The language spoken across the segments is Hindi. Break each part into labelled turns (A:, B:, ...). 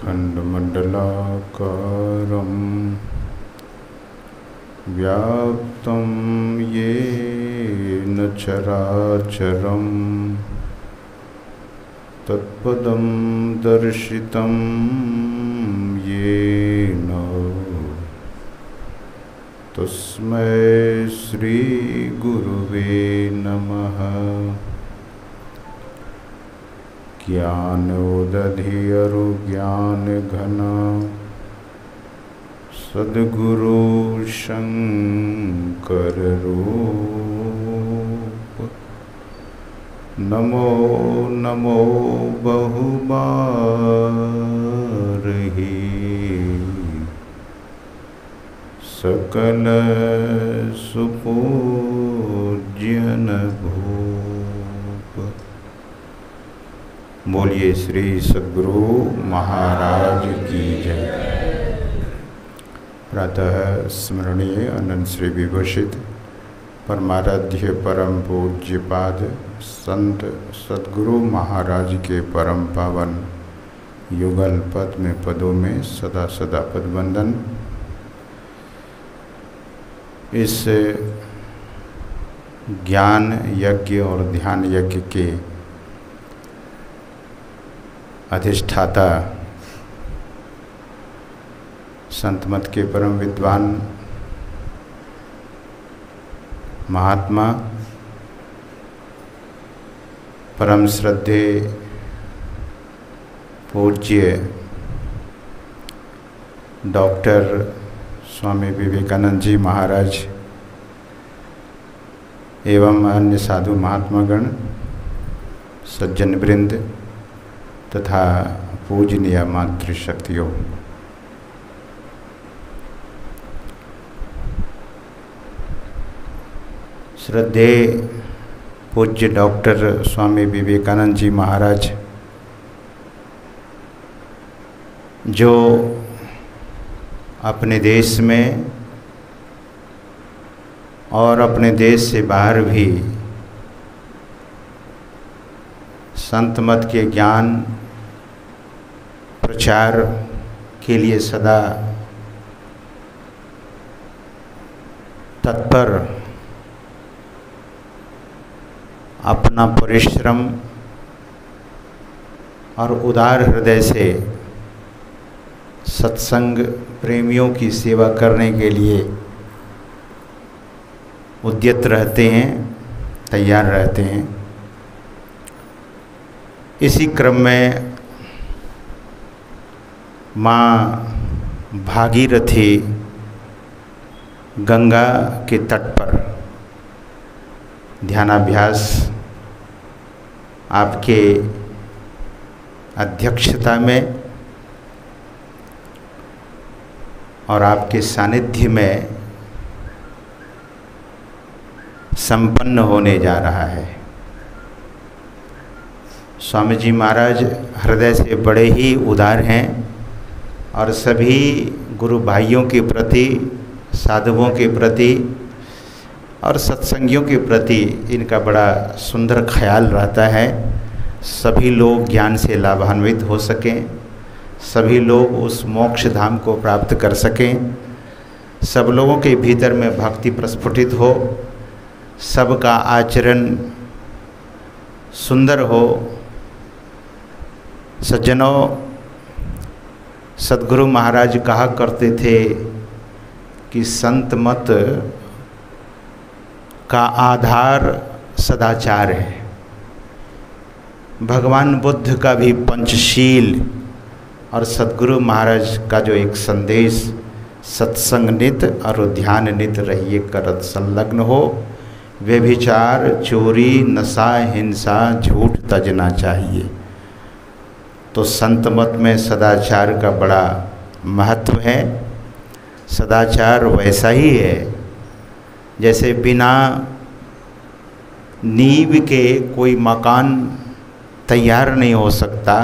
A: खण्डमण्डलाकारं व्याप्तं येन चराचरं तत्पदं दर्शितं येन तस्मै श्रीगुरुवे नमः। ज्ञानोदधियरु ज्ञानघन सद्गुरु शंकर रूप। नमो नमो बहुबारहि सकल सुपूज्यन भूप। बोलिए श्री सद्गुरु महाराज की जय। प्रातः स्मरणीय अनंत श्री विभूषित परमाराध्य परम पूज्यपाद संत सद्गुरु महाराज के परम पावन युगल पद में पदों में सदा सदा पदवंदन। इस ज्ञान यज्ञ और ध्यान यज्ञ के अधिष्ठाता संत मत के परम विद्वान महात्मा परम श्रद्धे पूज्य डॉक्टर स्वामी विवेकानंद जी महाराज एवं अन्य साधु महात्मागण सज्जन वृंद तथा पूजनीय मातृशक्तियों, श्रद्धे पूज्य डॉक्टर स्वामी विवेकानंद जी महाराज जो अपने देश में और अपने देश से बाहर भी संत मत के ज्ञान प्रचार के लिए सदा तत्पर अपना परिश्रम और उदार हृदय से सत्संग प्रेमियों की सेवा करने के लिए उद्यत रहते हैं, तैयार रहते हैं। इसी क्रम में माँ भागीरथी गंगा के तट पर ध्यानाभ्यास आपके अध्यक्षता में और आपके सानिध्य में संपन्न होने जा रहा है। स्वामी जी महाराज हृदय से बड़े ही उदार हैं और सभी गुरु भाइयों के प्रति, साधुओं के प्रति और सत्संगियों के प्रति इनका बड़ा सुंदर ख्याल रहता है। सभी लोग ज्ञान से लाभान्वित हो सकें, सभी लोग उस मोक्ष धाम को प्राप्त कर सकें, सब लोगों के भीतर में भक्ति प्रस्फुटित हो, सबका आचरण सुंदर हो। सज्जनों, सद्गुरु महाराज कहा करते थे कि संत मत का आधार सदाचार है। भगवान बुद्ध का भी पंचशील और सद्गुरु महाराज का जो एक संदेश सत्संग नित और ध्यान नित रहिए करत संलग्न हो, व्यभिचार चोरी नशा हिंसा झूठ तजना चाहिए। तो संत मत में सदाचार का बड़ा महत्व है। सदाचार वैसा ही है जैसे बिना नींव के कोई मकान तैयार नहीं हो सकता,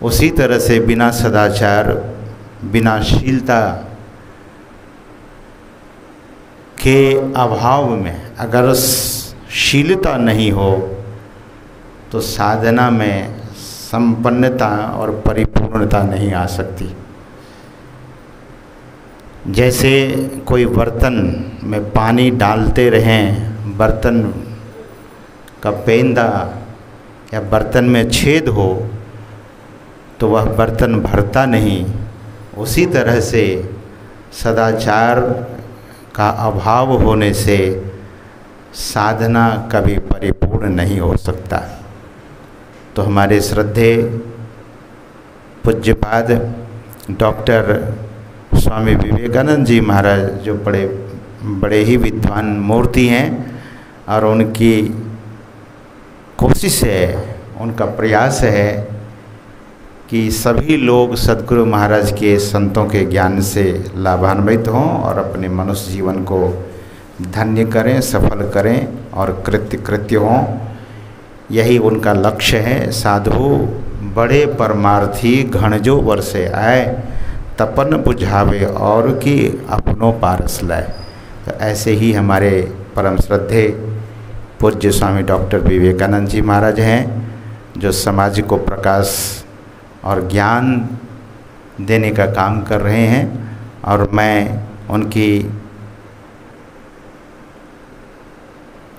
A: उसी तरह से बिना सदाचार, बिना शीलता के अभाव में अगर शीलता नहीं हो तो साधना में संपन्नता और परिपूर्णता नहीं आ सकती। जैसे कोई बर्तन में पानी डालते रहें, बर्तन का पेंदा या बर्तन में छेद हो तो वह बर्तन भरता नहीं, उसी तरह से सदाचार का अभाव होने से साधना कभी परिपूर्ण नहीं हो सकता। तो हमारे श्रद्धेय पूज्यपाद डॉक्टर स्वामी विवेकानंद जी महाराज जो बड़े ही विद्वान मूर्ति हैं, और उनकी कोशिश है, उनका प्रयास है कि सभी लोग सद्गुरु महाराज के संतों के ज्ञान से लाभान्वित हों और अपने मनुष्य जीवन को धन्य करें, सफल करें और कृत्य हों। यही उनका लक्ष्य है। साधु बड़े परमार्थी घणजो वर्षे आए, तपन बुझावे और की अपनों पारस लाए। तो ऐसे ही हमारे परम श्रद्धेय पूज्य स्वामी डॉक्टर विवेकानंद जी महाराज हैं, जो समाज को प्रकाश और ज्ञान देने का काम कर रहे हैं। और मैं उनकी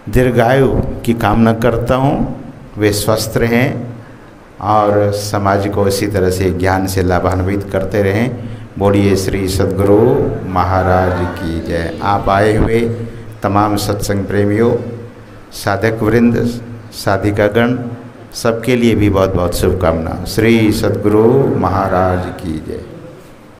A: दीर्घायु की कामना करता हूँ। वे स्वस्थ रहें और समाज को इसी तरह से ज्ञान से लाभान्वित करते रहें। बोलिए श्री सद्गुरु महाराज की जय। आप आए हुए तमाम सत्संग प्रेमियों, साधक वृंद, साधिकागण, सबके लिए भी बहुत बहुत शुभकामना। श्री सद्गुरु महाराज की जय।